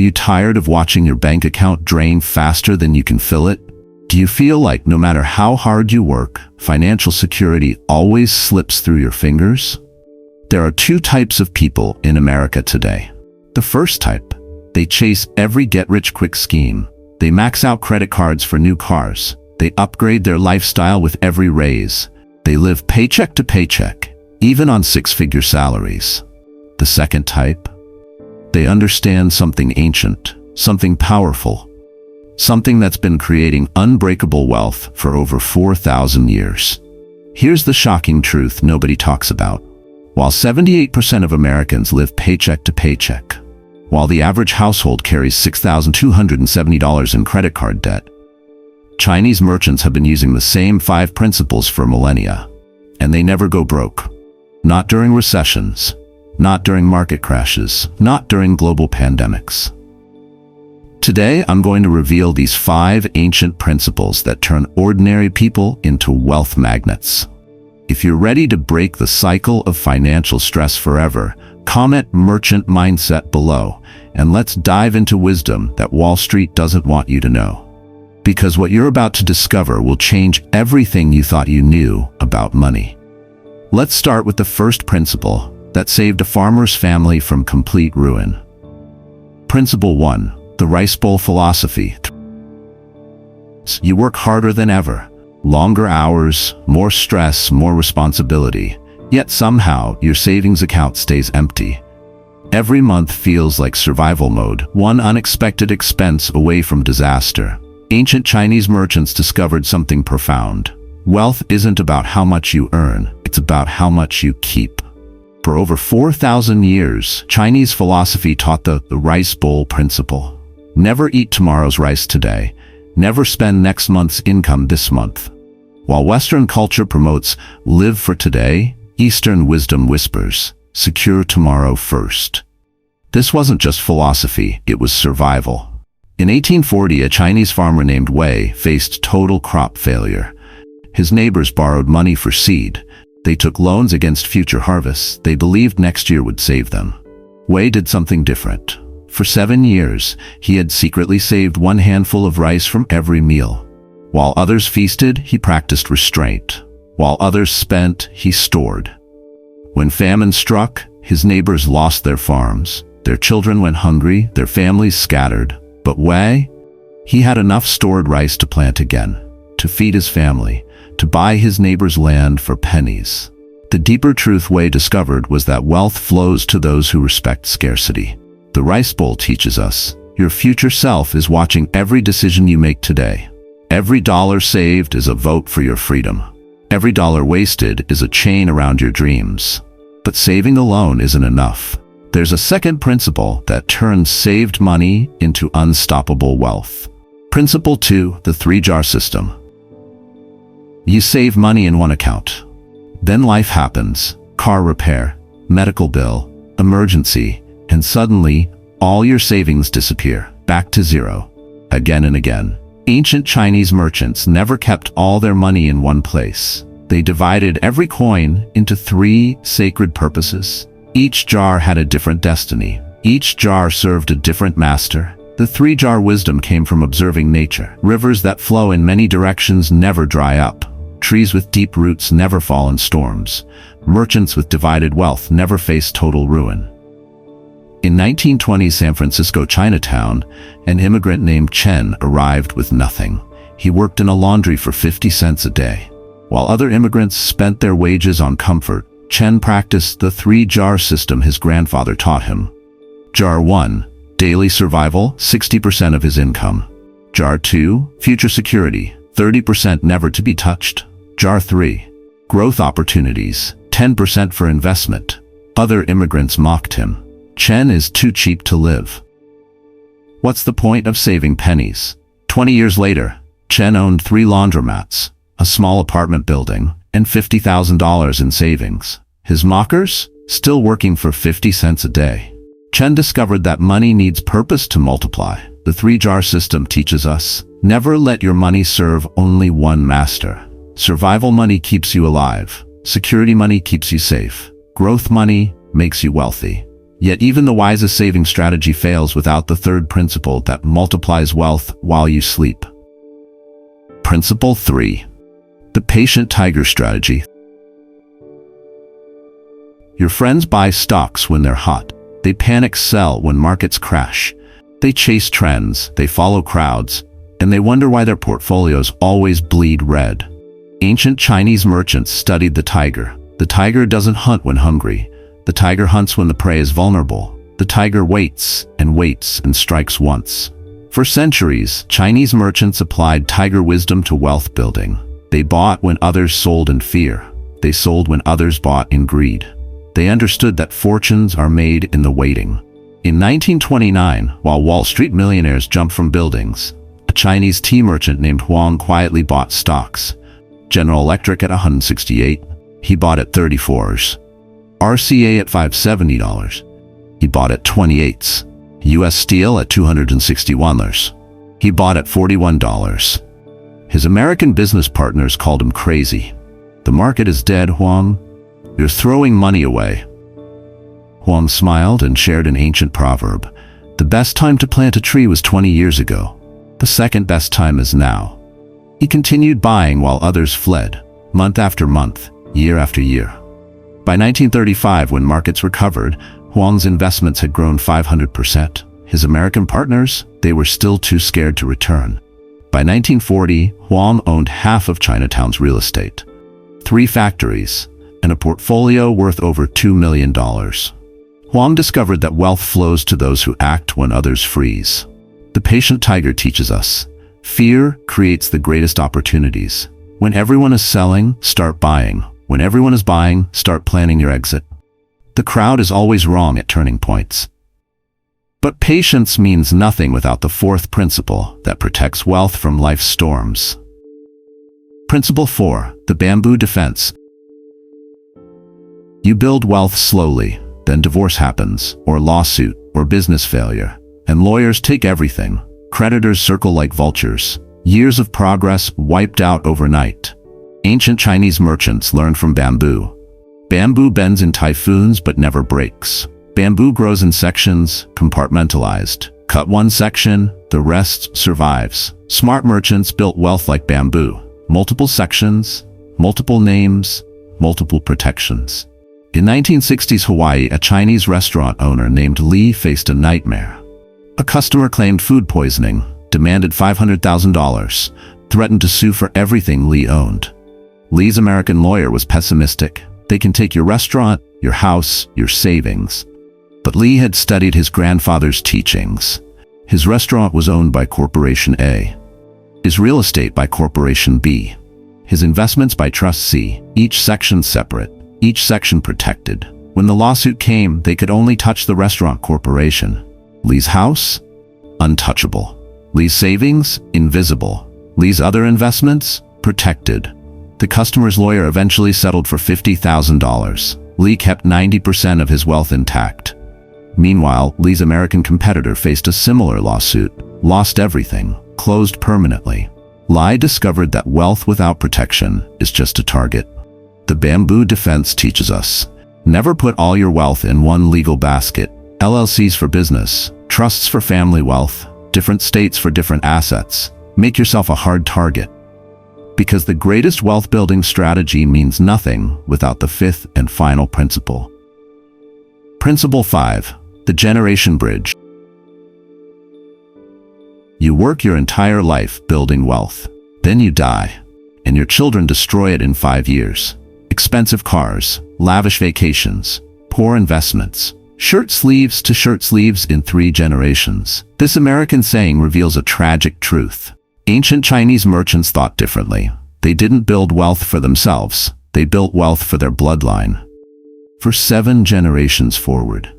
you tired of watching your bank account drain faster than you can fill it? Do you feel like no matter how hard you work, financial security always slips through your fingers? There are two types of people in America today. The first type, they chase every get-rich-quick scheme. They max out credit cards for new cars. They upgrade their lifestyle with every raise. They live paycheck to paycheck, even on six-figure salaries. The second type, they understand something ancient, something powerful, something that's been creating unbreakable wealth for over 4,000 years. Here's the shocking truth nobody talks about. While 78% of Americans live paycheck to paycheck, while the average household carries $6,270 in credit card debt, Chinese merchants have been using the same 5 principles for millennia, and they never go broke. Not during recessions, not during market crashes, not during global pandemics. Today, I'm going to reveal these 5 ancient principles that turn ordinary people into wealth magnets. If you're ready to break the cycle of financial stress forever, comment merchant mindset below, and let's dive into wisdom that Wall Street doesn't want you to know. Because what you're about to discover will change everything you thought you knew about money. Let's start with the first principle that saved a farmer's family from complete ruin. Principle 1. The rice bowl philosophy. You work harder than ever. Longer hours, more stress, more responsibility. Yet somehow your savings account stays empty. Every month feels like survival mode, one unexpected expense away from disaster. Ancient Chinese merchants discovered something profound. Wealth isn't about how much you earn, it's about how much you keep. For over 4,000 years, Chinese philosophy taught the rice bowl principle. Never eat tomorrow's rice today. Never spend next month's income this month. While Western culture promotes live for today, Eastern wisdom whispers, secure tomorrow first. This wasn't just philosophy, it was survival. In 1840, a Chinese farmer named Wei faced total crop failure. His neighbors borrowed money for seed. They took loans against future harvests. They believed next year would save them. Wei did something different. For 7 years, he had secretly saved one handful of rice from every meal. While others feasted, he practiced restraint. While others spent, he stored. When famine struck, his neighbors lost their farms. Their children went hungry, their families scattered. But Wei, he had enough stored rice to plant again, to feed his family, to buy his neighbor's land for pennies. The deeper truth Wei discovered was that wealth flows to those who respect scarcity. The rice bowl teaches us, your future self is watching every decision you make today. Every dollar saved is a vote for your freedom. Every dollar wasted is a chain around your dreams. But saving alone isn't enough. There's a second principle that turns saved money into unstoppable wealth. Principle 2, the 3-jar system. You save money in one account. Then life happens, car repair, medical bill, emergency, and suddenly, all your savings disappear, back to zero, again and again. Ancient Chinese merchants never kept all their money in one place. They divided every coin into 3 sacred purposes. Each jar had a different destiny. Each jar served a different master. The 3-jar wisdom came from observing nature. Rivers that flow in many directions never dry up. Trees with deep roots never fall in storms. Merchants with divided wealth never face total ruin. In 1920 San Francisco Chinatown, an immigrant named Chen arrived with nothing. He worked in a laundry for 50 cents a day. While other immigrants spent their wages on comfort, Chen practiced the 3-jar system his grandfather taught him. Jar 1, daily survival, 60% of his income. Jar 2, future security, 30% never to be touched. Jar 3, growth opportunities, 10% for investment. Other immigrants mocked him. Chen is too cheap to live. What's the point of saving pennies? 20 years later, Chen owned 3 laundromats, a small apartment building, and $50,000 in savings. His mockers? Still working for 50 cents a day. Chen discovered that money needs purpose to multiply. The 3-jar system teaches us, never let your money serve only one master. Survival money keeps you alive. Security money keeps you safe. Growth money makes you wealthy. Yet even the wisest saving strategy fails without the third principle that multiplies wealth while you sleep. Principle 3. The patient tiger strategy. Your friends buy stocks when they're hot. They panic sell when markets crash. They chase trends, they follow crowds, and they wonder why their portfolios always bleed red. Ancient Chinese merchants studied the tiger. The tiger doesn't hunt when hungry. The tiger hunts when the prey is vulnerable. The tiger waits and strikes once. For centuries, Chinese merchants applied tiger wisdom to wealth building. They bought when others sold in fear. They sold when others bought in greed. They understood that fortunes are made in the waiting. In 1929, while Wall Street millionaires jumped from buildings, a Chinese tea merchant named Huang quietly bought stocks. General Electric at $168, he bought at $34. RCA at $570, he bought at $28. US Steel at $261, he bought at $41. His American business partners called him crazy. "The market is dead, Huang. You're throwing money away." Huang smiled and shared an ancient proverb. The best time to plant a tree was 20 years ago. The second best time is now. He continued buying while others fled, month after month, year after year. By 1935, when markets recovered, Huang's investments had grown 500%. His American partners, they were still too scared to return. By 1940, Huang owned half of Chinatown's real estate, 3 factories, and a portfolio worth over $2 million. Huang discovered that wealth flows to those who act when others freeze. The patient tiger teaches us, fear creates the greatest opportunities. When everyone is selling, start buying. When everyone is buying, start planning your exit. The crowd is always wrong at turning points. But patience means nothing without the fourth principle that protects wealth from life's storms. Principle 4, the bamboo defense. You build wealth slowly, then divorce happens, or lawsuit, or business failure, and lawyers take everything. Creditors circle like vultures. Years of progress wiped out overnight. Ancient Chinese merchants learned from bamboo. Bamboo bends in typhoons but never breaks. Bamboo grows in sections, compartmentalized. Cut one section, the rest survives. Smart merchants built wealth like bamboo. Multiple sections, multiple names, multiple protections. In 1960s Hawaii, a Chinese restaurant owner named Lee faced a nightmare. A customer claimed food poisoning, demanded $500,000, threatened to sue for everything Lee owned. Lee's American lawyer was pessimistic. They can take your restaurant, your house, your savings. But Lee had studied his grandfather's teachings. His restaurant was owned by Corporation A. His real estate by Corporation B. His investments by Trust C, each section separate, each section protected. When the lawsuit came, they could only touch the restaurant corporation. Lee's house? Untouchable. Lee's savings? Invisible. Lee's other investments? Protected. The customer's lawyer eventually settled for $50,000. Lee kept 90% of his wealth intact. Meanwhile, Lee's American competitor faced a similar lawsuit, lost everything, closed permanently. Lee discovered that wealth without protection is just a target. The bamboo defense teaches us, never put all your wealth in one legal basket. LLCs for business, trusts for family wealth, different states for different assets. Make yourself a hard target. Because the greatest wealth-building strategy means nothing without the fifth and final principle. Principle 5, the generation bridge. You work your entire life building wealth. Then you die, and your children destroy it in 5 years. Expensive cars, lavish vacations, poor investments, shirt sleeves to shirt sleeves in 3 generations. This American saying reveals a tragic truth. Ancient Chinese merchants thought differently. They didn't build wealth for themselves. They built wealth for their bloodline. For 7 generations forward,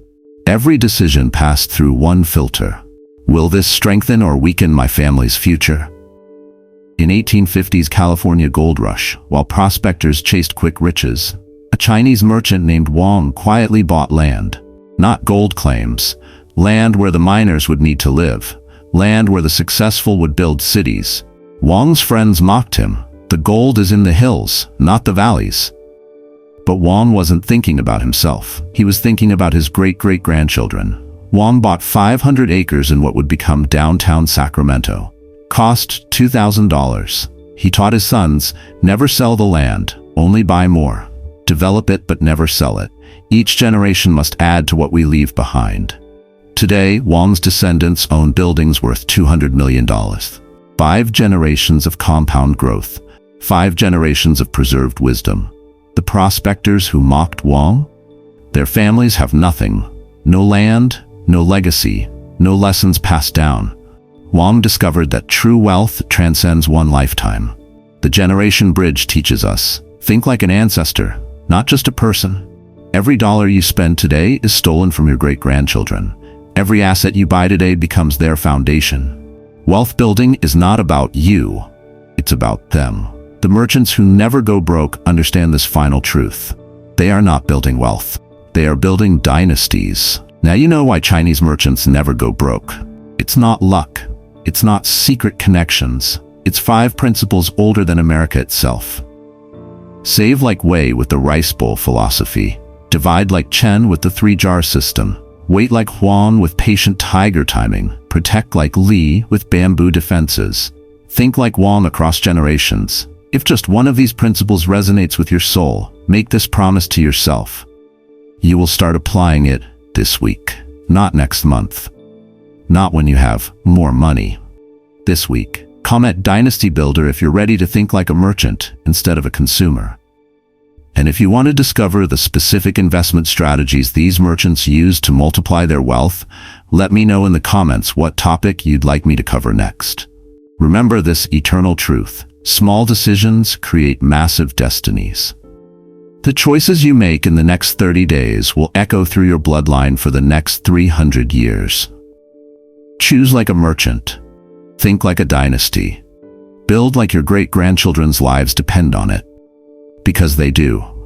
every decision passed through one filter. Will this strengthen or weaken my family's future? In 1850s California gold rush, while prospectors chased quick riches, a Chinese merchant named Wang quietly bought land. Not gold claims, land where the miners would need to live, land where the successful would build cities. Wang's friends mocked him. The gold is in the hills, not the valleys. But Wang wasn't thinking about himself. He was thinking about his great-great-grandchildren. Wang bought 500 acres in what would become downtown Sacramento. Cost $2,000. He taught his sons, never sell the land, only buy more. Develop it but never sell it. Each generation must add to what we leave behind. Today, Wang's descendants own buildings worth $200 million. 5 generations of compound growth. 5 generations of preserved wisdom. The prospectors who mocked Wang? Their families have nothing. No land, no legacy, no lessons passed down. Wang discovered that true wealth transcends one lifetime. The generation bridge teaches us, think like an ancestor, not just a person. Every dollar you spend today is stolen from your great-grandchildren. Every asset you buy today becomes their foundation. Wealth building is not about you, it's about them. The merchants who never go broke understand this final truth. They are not building wealth. They are building dynasties. Now you know why Chinese merchants never go broke. It's not luck. It's not secret connections. It's 5 principles older than America itself. Save like Wei with the rice bowl philosophy. Divide like Chen with the 3-jar system. Wait like Huan with patient tiger timing. Protect like Li with bamboo defenses. Think like Wang across generations. If just one of these principles resonates with your soul, make this promise to yourself. You will start applying it this week, not next month. Not when you have more money. This week, comment Dynasty Builder if you're ready to think like a merchant instead of a consumer. And if you want to discover the specific investment strategies these merchants use to multiply their wealth, let me know in the comments what topic you'd like me to cover next. Remember this eternal truth. Small decisions create massive destinies. The choices you make in the next 30 days will echo through your bloodline for the next 300 years. Choose like a merchant. Think like a dynasty. Build like your great-grandchildren's lives depend on it. Because they do.